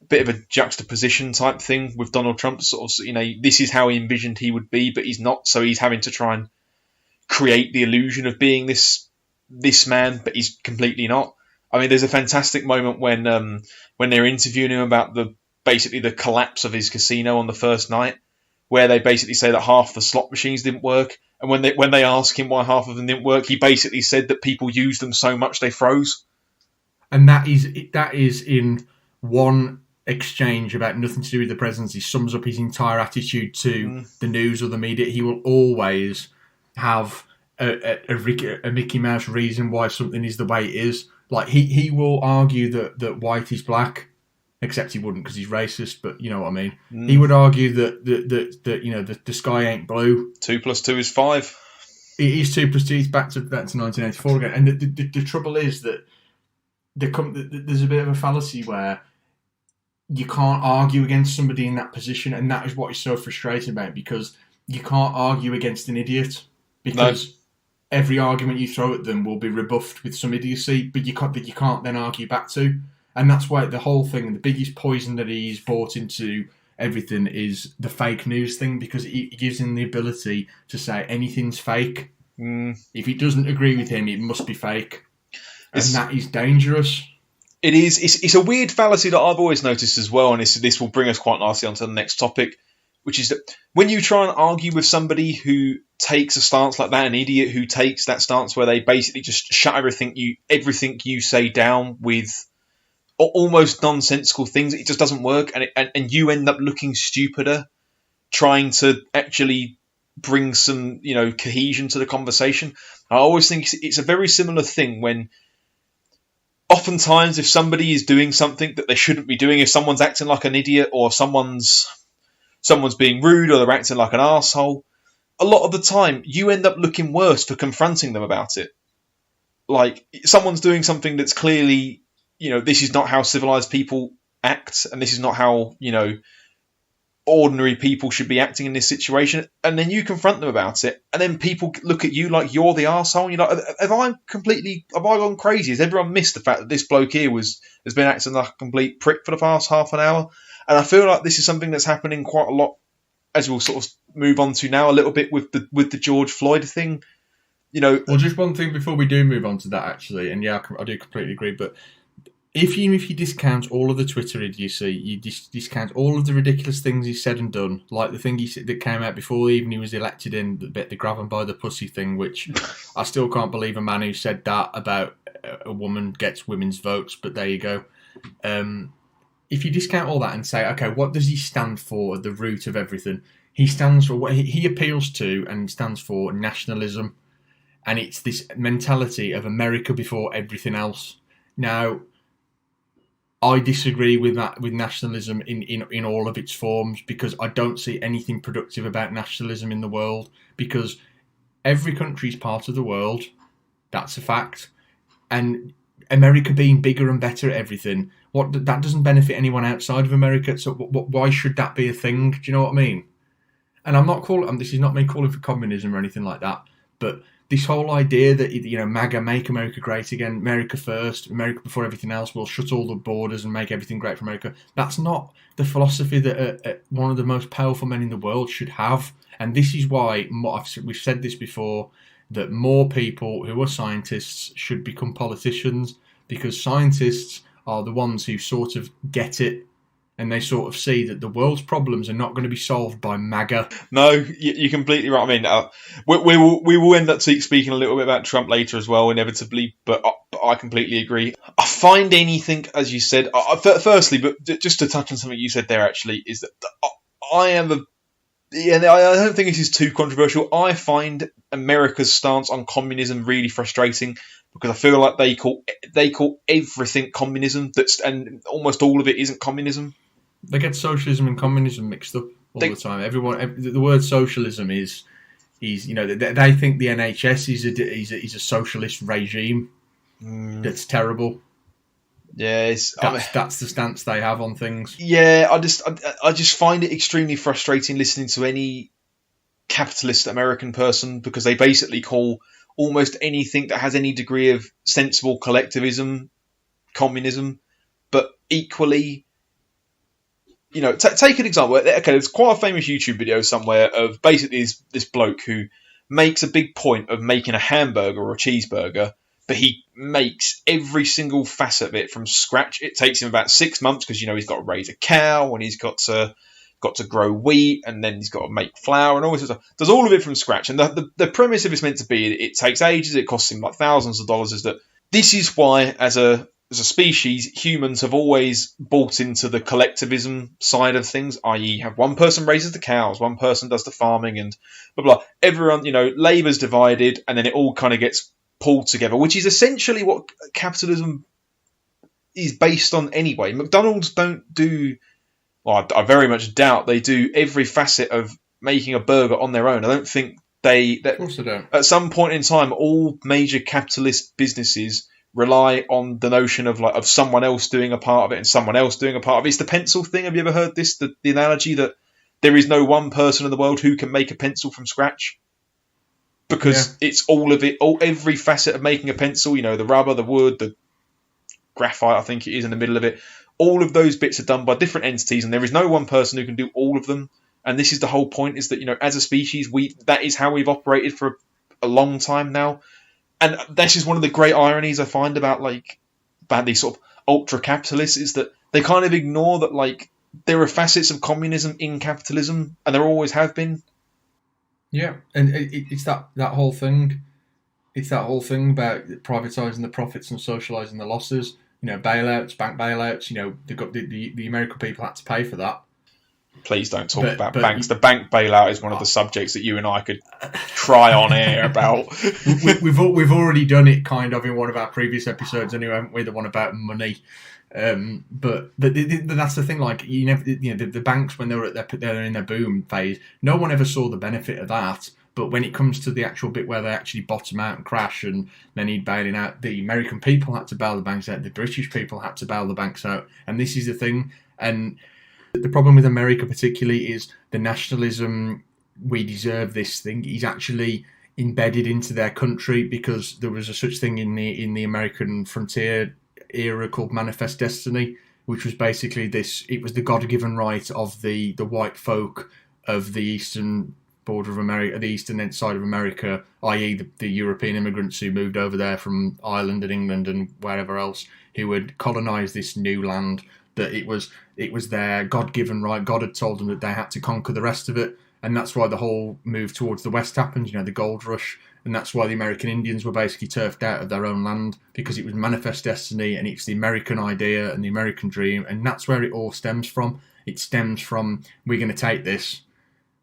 bit of a juxtaposition type thing with Donald Trump. Sort of, you know, this is how he envisioned he would be, but he's not. So he's having to try and create the illusion of being this man, but he's completely not. I mean, there's a fantastic moment when they're interviewing him about basically the collapse of his casino on the first night, where they basically say that half the slot machines didn't work. And when they ask him why half of them didn't work, he basically said that people used them so much they froze. And that is in one exchange about nothing to do with the presidency sums up his entire attitude to the news or the media. He will always have a Mickey Mouse reason why something is the way it is. Like he will argue that white is black, except he wouldn't because he's racist. But you know what I mean. He would argue that you know the sky ain't blue. 2 + 2 is 5. It is 2 + 2. He's back to 1984 again. And the trouble is that there's a bit of a fallacy where you can't argue against somebody in that position, and that is what is so frustrating about it, because you can't argue against an idiot because every argument you throw at them will be rebuffed with some idiocy, but you can't then argue back to. And that's why the whole thing, the biggest poison that he's brought into everything is the fake news thing, because it gives him the ability to say anything's fake. If he doesn't agree with him, it must be fake. And that is dangerous. It is. It's a weird fallacy that I've always noticed as well, and this will bring us quite nicely onto the next topic, which is that when you try and argue with somebody who takes a stance like that, an idiot who takes that stance where they basically just shut everything you say down with almost nonsensical things, it just doesn't work, and you end up looking stupider trying to actually bring some, you know, cohesion to the conversation. I always think it's a very similar thing when oftentimes if somebody is doing something that they shouldn't be doing, if someone's acting like an idiot or someone's being rude or they're acting like an arsehole, a lot of the time you end up looking worse for confronting them about it. Like, someone's doing something that's clearly, you know, this is not how civilized people act, and this is not how, you know, ordinary people should be acting in this situation, and then you confront them about it, and then people look at you like you're the arsehole, and you're like, have I gone crazy? Has everyone missed the fact that this bloke here has been acting like a complete prick for the past half an hour? And I feel like this is something that's happening quite a lot, as we'll sort of move on to now a little bit with the George Floyd thing. You know, well, just one thing before we do move on to that, actually, and yeah, I do completely agree, but if you discount all of the Twitter idiocy, you discount all of the ridiculous things he said and done, like the thing that came out before even he was elected in, the grab 'em by the pussy thing, which I still can't believe a man who said that about a woman gets women's votes, but there you go. If you discount all that and say, okay, what does he stand for at the root of everything? He stands for what he appeals to and stands for nationalism. And it's this mentality of America before everything else. Now, I disagree with that, with nationalism in all of its forms, because I don't see anything productive about nationalism in the world, because every country is part of the world. That's a fact. And America being bigger and better at everything, that doesn't benefit anyone outside of America. So why should that be a thing? Do you know what I mean? And I'm not calling. This is not me calling for communism or anything like that. But this whole idea that, you know, MAGA, make America great again, America first, America before everything else, we'll shut all the borders and make everything great for America. That's not the philosophy that one of the most powerful men in the world should have. And this is why, we've said this before, that more people who are scientists should become politicians, because scientists are the ones who sort of get it, and they sort of see that the world's problems are not going to be solved by MAGA. No, you're completely right. I mean, we will end up speaking a little bit about Trump later as well, inevitably, but I completely agree. I find anything, as you said, firstly, but just to touch on something you said there, actually, is that I don't think this is too controversial. I find America's stance on communism really frustrating, because I feel like they call everything communism, and almost all of it isn't communism. They get socialism and communism mixed up the time. The word socialism is they think the NHS is a socialist regime. That's terrible. Yeah, that's the stance they have on things. Yeah, I just find it extremely frustrating listening to any capitalist American person, because they basically call almost anything that has any degree of sensible collectivism communism. But equally, take an example. Okay, there's quite a famous YouTube video somewhere of basically this bloke who makes a big point of making a hamburger or a cheeseburger, but he makes every single facet of it from scratch. It takes him about 6 months, because he's got to raise a cow, and he's got to grow wheat, and then he's got to make flour and all this stuff. Does all of it from scratch. And the premise of it's meant to be, it takes ages, it costs him like thousands of dollars, is that this is why, as a species, humans have always bought into the collectivism side of things, i.e. have one person raises the cows, one person does the farming, and blah, blah. Everyone, labour's divided, and then it all kind of gets pulled together, which is essentially what capitalism is based on anyway. McDonald's don't do... Well, I very much doubt they do every facet of making a burger on their own. I don't think of course they don't. At some point in time, all major capitalist businesses rely on the notion of someone else doing a part of it and someone else doing a part of it. It's the pencil thing. Have you ever heard this? The analogy that there is no one person in the world who can make a pencil from scratch, because it's all of it, every facet of making a pencil. The rubber, the wood, the graphite, I think it is in the middle of it. All of those bits are done by different entities, and there is no one person who can do all of them. And this is the whole point: is that as a species, that is how we've operated for a long time now. And this is one of the great ironies I find about these sort of ultra capitalists, is that they kind of ignore that there are facets of communism in capitalism, and there always have been. Yeah, and it's that whole thing. It's that whole thing about privatising the profits and socialising the losses. Bailouts, bank bailouts. The American people had to pay for that. Please don't talk about banks. The bank bailout is one of the subjects that you and I could cry on air about. We've already done it kind of in one of our previous episodes anyway, haven't we? The one about money. But that's the thing. The banks, when they're in their boom phase, no one ever saw the benefit of that. But when it comes to the actual bit where they actually bottom out and crash and they need bailing out, the American people had to bail the banks out, the British people had to bail the banks out. And this is the thing. And the problem with America particularly is the nationalism, we deserve this thing, is actually embedded into their country, because there was a such thing in the American frontier era called Manifest Destiny, which was basically this. It was the God-given right of the white folk of the eastern border of America, the eastern side of America, i.e. the European immigrants who moved over there from Ireland and England and wherever else, who had colonised this new land, that it was their God-given right. God had told them that they had to conquer the rest of it, and that's why the whole move towards the West happened, the gold rush, and that's why the American Indians were basically turfed out of their own land, because it was manifest destiny, and it's the American idea and the American dream, and that's where it all stems from. It stems from, we're going to take this,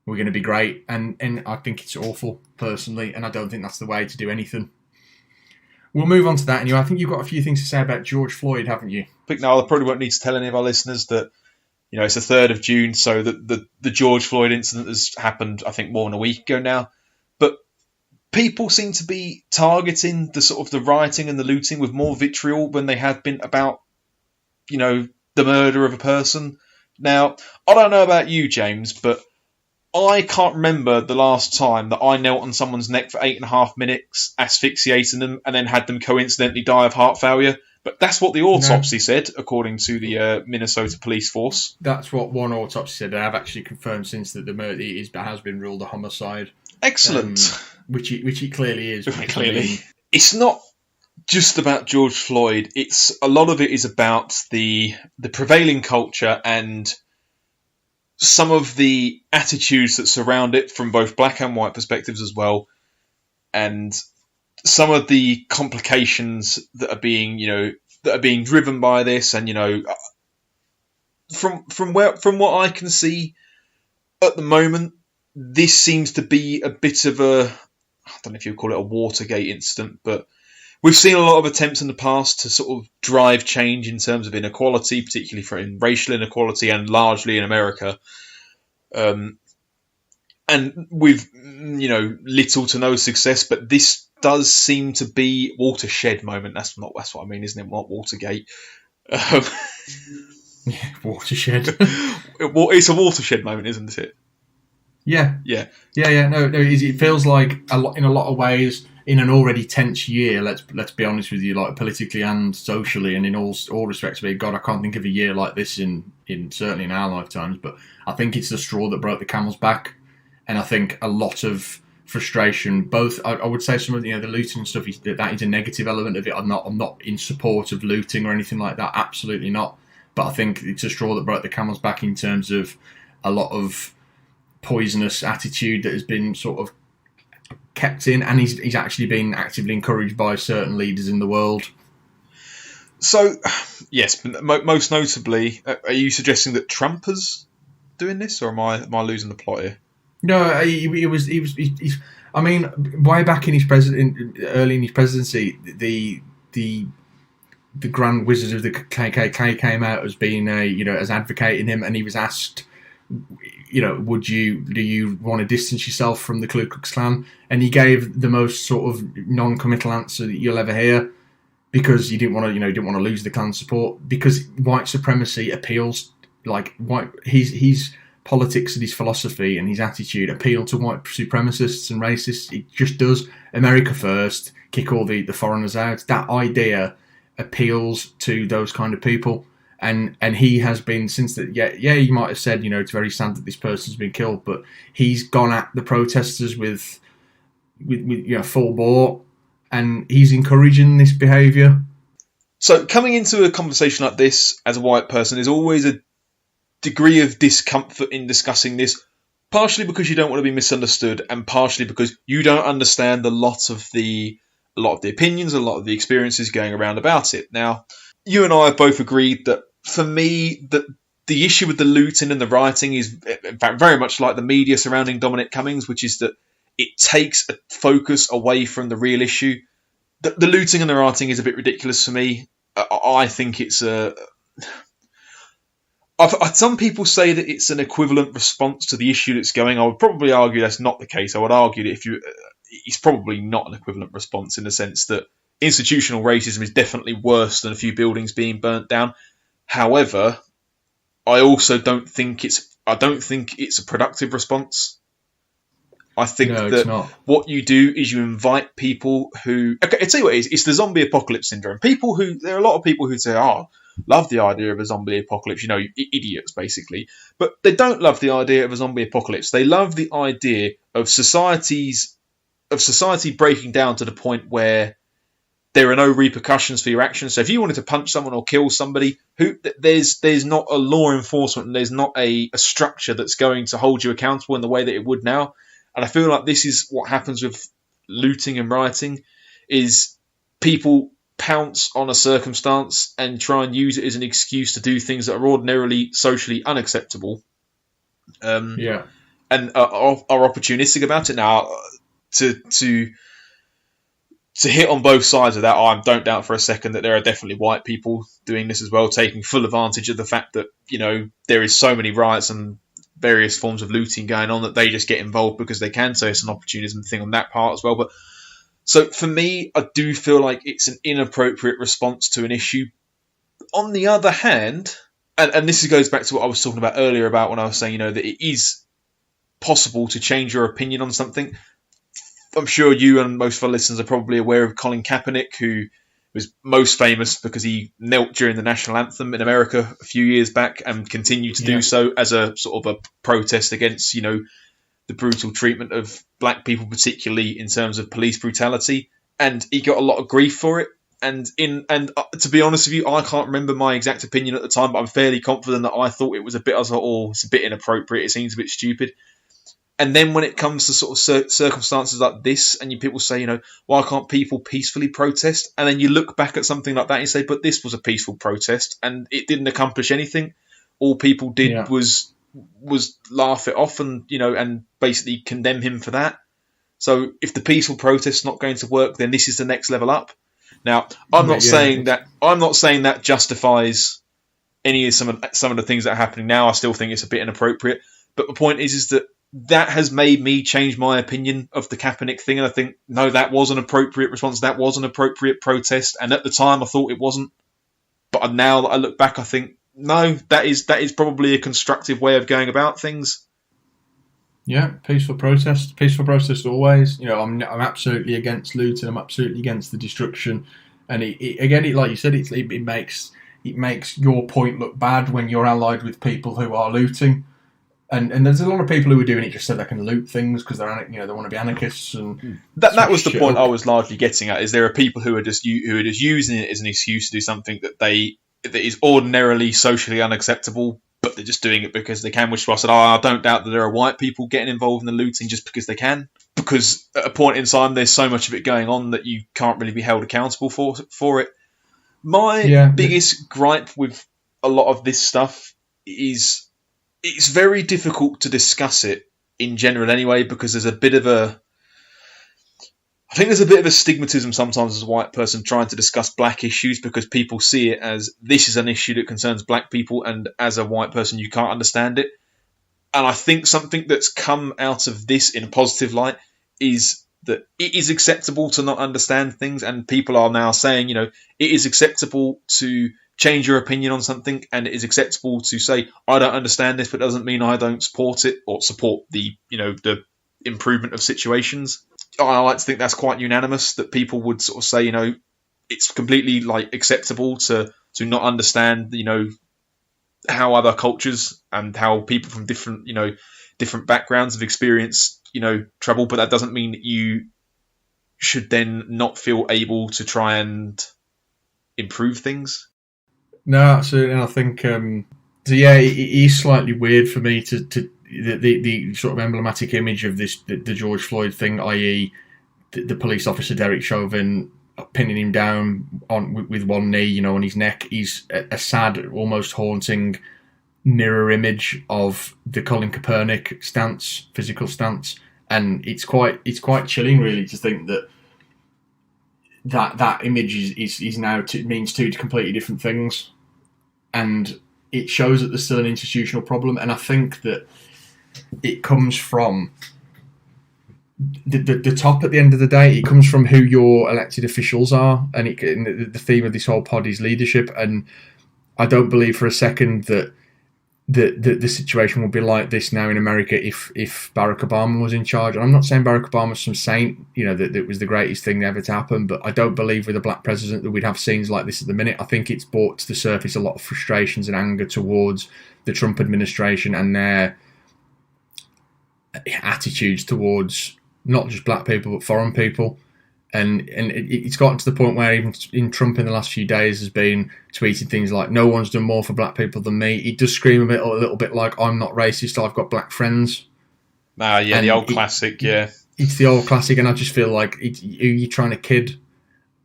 we're going to be great, and I think it's awful, personally, and I don't think that's the way to do anything. We'll move on to that anyway. I think you've got a few things to say about George Floyd, haven't you? I think now I probably won't need to tell any of our listeners that it's the 3rd of June, so the George Floyd incident has happened, I think, more than a week ago now. But people seem to be targeting the sort of the rioting and the looting with more vitriol than they have been about, the murder of a person. Now, I don't know about you, James, but I can't remember the last time that I knelt on someone's neck for 8.5 minutes, asphyxiating them, and then had them coincidentally die of heart failure. But that's what the autopsy said, according to the Minnesota police force. That's what one autopsy said. I have actually confirmed since that the murder has been ruled a homicide. Excellent. Which it clearly is. Clearly. It's not just about George Floyd. A lot of it is about the prevailing culture and some of the attitudes that surround it from both black and white perspectives as well, and some of the complications that are being driven by this. And from what I can see at the moment, this seems to be a bit of I don't know if you would call it a Watergate incident, but we've seen a lot of attempts in the past to sort of drive change in terms of inequality, particularly in racial inequality and largely in America. And with, little to no success, but this does seem to be watershed moment. That's what I mean, isn't it? Not Watergate. Watershed. It's a watershed moment, isn't it? Yeah. No. It feels like in a lot of ways, in an already tense year. Let's be honest with you, like politically and socially, and in all respects. God, I can't think of a year like this in certainly in our lifetimes. But I think it's the straw that broke the camel's back, and I think a lot of frustration. Both, I would say, some of the looting and stuff. That is a negative element of it. I'm not in support of looting or anything like that. Absolutely not. But I think it's a straw that broke the camel's back in terms of a lot of poisonous attitude that has been sort of kept in, and he's actually been actively encouraged by certain leaders in the world. So, yes, most notably, are you suggesting that Trump is doing this, or am I losing the plot here? No, he was. I mean, way back in early in his presidency, the Grand Wizard of the KKK came out as being as advocating him, and he was asked, do you want to distance yourself from the Ku Klux Klan? And he gave the most sort of non-committal answer that you'll ever hear, because he didn't want to lose the Klan support, because white supremacy appeals, like his politics and his philosophy and his attitude appeal to white supremacists and racists. It just does. America first, kick all the foreigners out. That idea appeals to those kind of people. And he has been since that. Yeah. You might have said, it's very sad that this person's been killed, but he's gone at the protesters with full bore, and he's encouraging this behaviour. So coming into a conversation like this as a white person is always a degree of discomfort in discussing this, partially because you don't want to be misunderstood, and partially because you don't understand a lot of the opinions, a lot of the experiences going around about it. Now, you and I have both agreed that, for me, that the issue with the looting and the rioting is, in fact, very much like the media surrounding Dominic Cummings, which is that it takes a focus away from the real issue. The looting and the rioting is a bit ridiculous for me. I think it's some people say that it's an equivalent response to the issue that's going. I would probably argue that's not the case. I would argue that it's probably not an equivalent response, in the sense that institutional racism is definitely worse than a few buildings being burnt down. However, I also don't think it's a productive response. I think that what you do is you invite people who... Okay, I'll tell you what it is. It's the zombie apocalypse syndrome. There are a lot of people who say, love the idea of a zombie apocalypse, idiots, basically. But they don't love the idea of a zombie apocalypse. They love the idea of society breaking down to the point where there are no repercussions for your actions. So if you wanted to punch someone or kill somebody, there's not a law enforcement, and there's not a structure that's going to hold you accountable in the way that it would now. And I feel like this is what happens with looting and rioting, is people pounce on a circumstance and try and use it as an excuse to do things that are ordinarily socially unacceptable. And are opportunistic about it. Now, to hit on both sides of that, I don't doubt for a second that there are definitely white people doing this as well, taking full advantage of the fact that, there is so many riots and various forms of looting going on that they just get involved because they can. So it's an opportunism thing on that part as well. But so for me, I do feel like it's an inappropriate response to an issue. On the other hand, and this goes back to what I was talking about earlier about when I was saying, that it is possible to change your opinion on something. I'm sure you and most of our listeners are probably aware of Colin Kaepernick, who was most famous because he knelt during the national anthem in America a few years back and continued to do so as a sort of a protest against, the brutal treatment of black people, particularly in terms of police brutality. And he got a lot of grief for it. And to be honest with you, I can't remember my exact opinion at the time, but I'm fairly confident that I thought it was I was like, it's a bit inappropriate. It seems a bit stupid. And then when it comes to sort of circumstances like this, and people say, why can't people peacefully protest? And then you look back at something like that and you say, but this was a peaceful protest and it didn't accomplish anything. All people did was laugh it off and basically condemn him for that. So if the peaceful protest is not going to work, then this is the next level up. Now, I'm not saying that justifies any of some of the things that are happening now. I still think it's a bit inappropriate. But the point is that has made me change my opinion of the Kaepernick thing, and I think no, that was an appropriate response. That was an appropriate protest, and at the time I thought it wasn't. But now that I look back, I think no, that is probably a constructive way of going about things. Yeah, peaceful protest. Peaceful protest always. I'm absolutely against looting. I'm absolutely against the destruction. And it like you said, it makes your point look bad when you're allied with people who are looting. And there's a lot of people who are doing it just so they can loot things because they're they want to be anarchists and that was the point I was largely getting at. Is there are people who are just using it as an excuse to do something that is ordinarily socially unacceptable, but they're just doing it because they can. Which I said, I don't doubt that there are white people getting involved in the looting just because they can. Because at a point in time, there's so much of it going on that you can't really be held accountable for it. My biggest gripe with a lot of this stuff is it's very difficult to discuss it in general anyway, because there's a bit of a stigmatism sometimes as a white person trying to discuss black issues because people see it as this is an issue that concerns black people, and as a white person you can't understand it. And I think something that's come out of this in a positive light is that it is acceptable to not understand things, and people are now saying, it is acceptable to change your opinion on something, and it is acceptable to say, I don't understand this, but it doesn't mean I don't support it or support the improvement of situations. I like to think that's quite unanimous, that people would sort of say, it's completely acceptable to not understand, how other cultures and how people from different backgrounds have experienced, trouble, but that doesn't mean that you should then not feel able to try and improve things. No, absolutely. And I think, it is slightly weird for me to the sort of emblematic image of this, the George Floyd thing, i.e. the police officer Derek Chauvin pinning him down with one knee, on his neck, is a sad, almost haunting mirror image of the Colin Kaepernick stance, physical stance, and it's quite chilling, really, to think that image is now means two completely different things, and it shows that there's still an institutional problem. And I think that it comes from the top at the end of the day. It comes from who your elected officials are, and the theme of this whole pod is leadership. And I don't believe for a second that the situation would be like this now in America if Barack Obama was in charge. And I'm not saying Barack Obama's some saint, that it was the greatest thing ever to happen, but I don't believe with a black president that we'd have scenes like this at the minute. I think it's brought to the surface a lot of frustrations and anger towards the Trump administration and their attitudes towards not just black people but foreign people. And it's gotten to the point where even in Trump in the last few days has been tweeting things like, no one's done more for black people than me. It does scream a little bit like, I'm not racist, I've got black friends. The old classic, yeah. It's the old classic, and I just feel like you're trying to kid.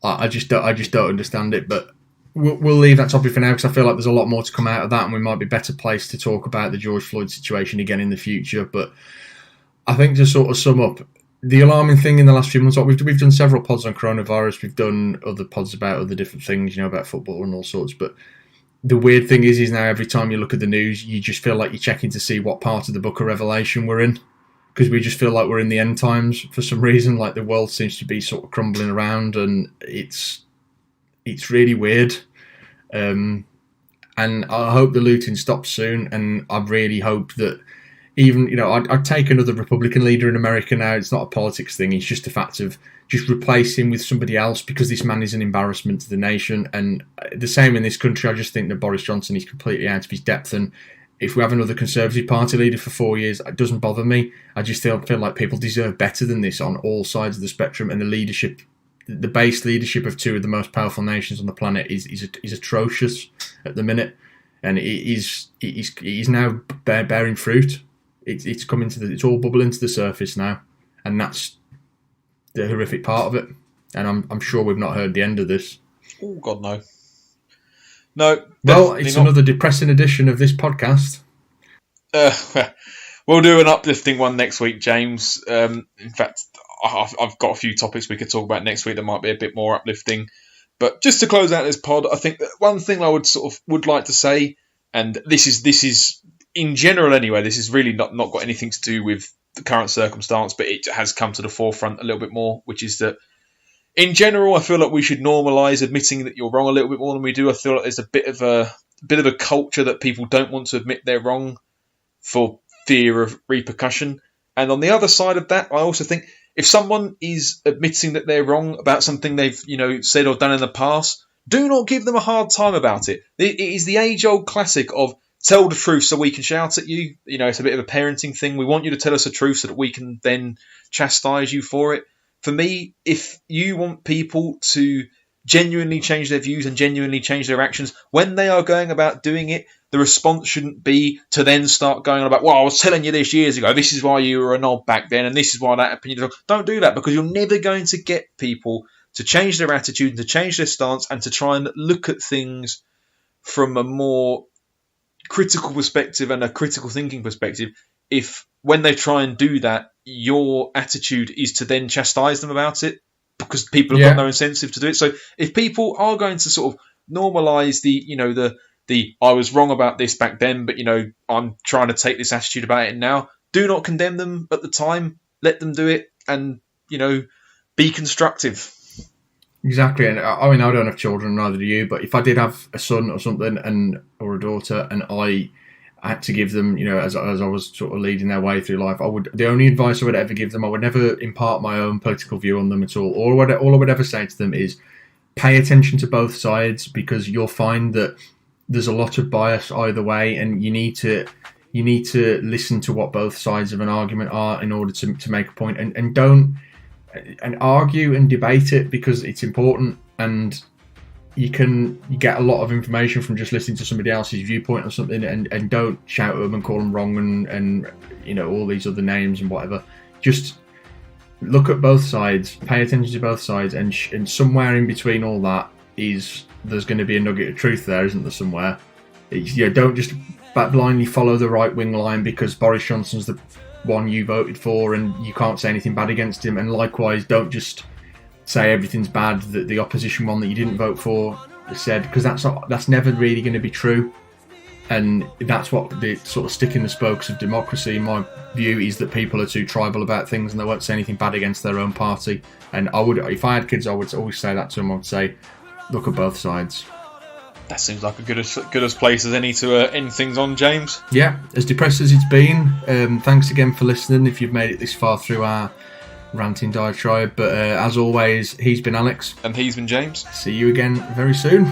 I just don't understand it, but we'll leave that topic for now because I feel like there's a lot more to come out of that, and we might be better placed to talk about the George Floyd situation again in the future. But I think to sort of sum up, the alarming thing in the last few months, we've done several pods on coronavirus, we've done other pods about other different things, about football and all sorts, but the weird thing is now every time you look at the news, you just feel like you're checking to see what part of the book of Revelation we're in, because we just feel like we're in the end times for some reason. Like the world seems to be sort of crumbling around, and it's really weird. And I hope the looting stops soon, and I really hope that even, I'd take another Republican leader in America now. It's not a politics thing. It's just the fact of just replace him with somebody else because this man is an embarrassment to the nation. And the same in this country. I just think that Boris Johnson is completely out of his depth. And if we have another Conservative Party leader for 4 years, it doesn't bother me. I just feel like people deserve better than this on all sides of the spectrum. And the leadership, the base leadership of two of the most powerful nations on the planet is atrocious at the minute. And it is now bearing fruit. It's coming to it's all bubbling to the surface now. And that's the horrific part of it, and I'm sure we've not heard the end of this. Oh God, no. No. Well, it's another depressing edition of this podcast. We'll do an uplifting one next week, James. In fact, I've got a few topics we could talk about next week that might be a bit more uplifting. But just to close out this pod, I think that one thing I would like to say, and this is in general anyway, this is really not got anything to do with the current circumstance, but it has come to the forefront a little bit more, which is that in general, I feel like we should normalise admitting that you're wrong a little bit more than we do. I feel like there's a bit of a culture that people don't want to admit they're wrong for fear of repercussion. And on the other side of that, I also think if someone is admitting that they're wrong about something they've said or done in the past, do not give them a hard time about it. It is the age-old classic of tell the truth so we can shout at you. It's a bit of a parenting thing. We want you to tell us the truth so that we can then chastise you for it. For me, if you want people to genuinely change their views and genuinely change their actions, when they are going about doing it, the response shouldn't be to then start going on about, well, I was telling you this years ago, this is why you were a knob back then, and this is why that opinion. Don't do that, because you're never going to get people to change their attitude and to change their stance and to try and look at things from a more critical perspective and a critical thinking perspective if when they try and do that, your attitude is to then chastise them about it because people have got no incentive to do it. So if people are going to sort of normalise the I was wrong about this back then, but I'm trying to take this attitude about it now, do not condemn them at the time. Let them do it and be constructive. Exactly, and I mean I don't have children, neither do you. But if I did have a son or something, or a daughter, and I had to give them, as I was sort of leading their way through life, the only advice I would ever give them, I would never impart my own political view on them at all. All I would ever say to them is pay attention to both sides, because you'll find that there's a lot of bias either way, and you need to listen to what both sides of an argument are in order to make a point, and don't argue and debate it, because it's important, and you get a lot of information from just listening to somebody else's viewpoint or something, and don't shout at them and call them wrong and all these other names and whatever. Just look at both sides, pay attention to both sides, and somewhere in between all that there's going to be a nugget of truth there, isn't there, somewhere? Don't just blindly follow the right-wing line because Boris Johnson's the one you voted for and you can't say anything bad against him, and likewise don't just say everything's bad that the opposition one that you didn't vote for said, because that's never really going to be true. And that's what the sort of stick in the spokes of democracy, in my view, is that people are too tribal about things and they won't say anything bad against their own party. And if I had kids, I would always say that to them. I would say, look at both sides. That seems like a good as place as any to end things on, James. Yeah, as depressed as it's been. Thanks again for listening if you've made it this far through our ranting diatribe. But as always, he's been Alex. And he's been James. See you again very soon.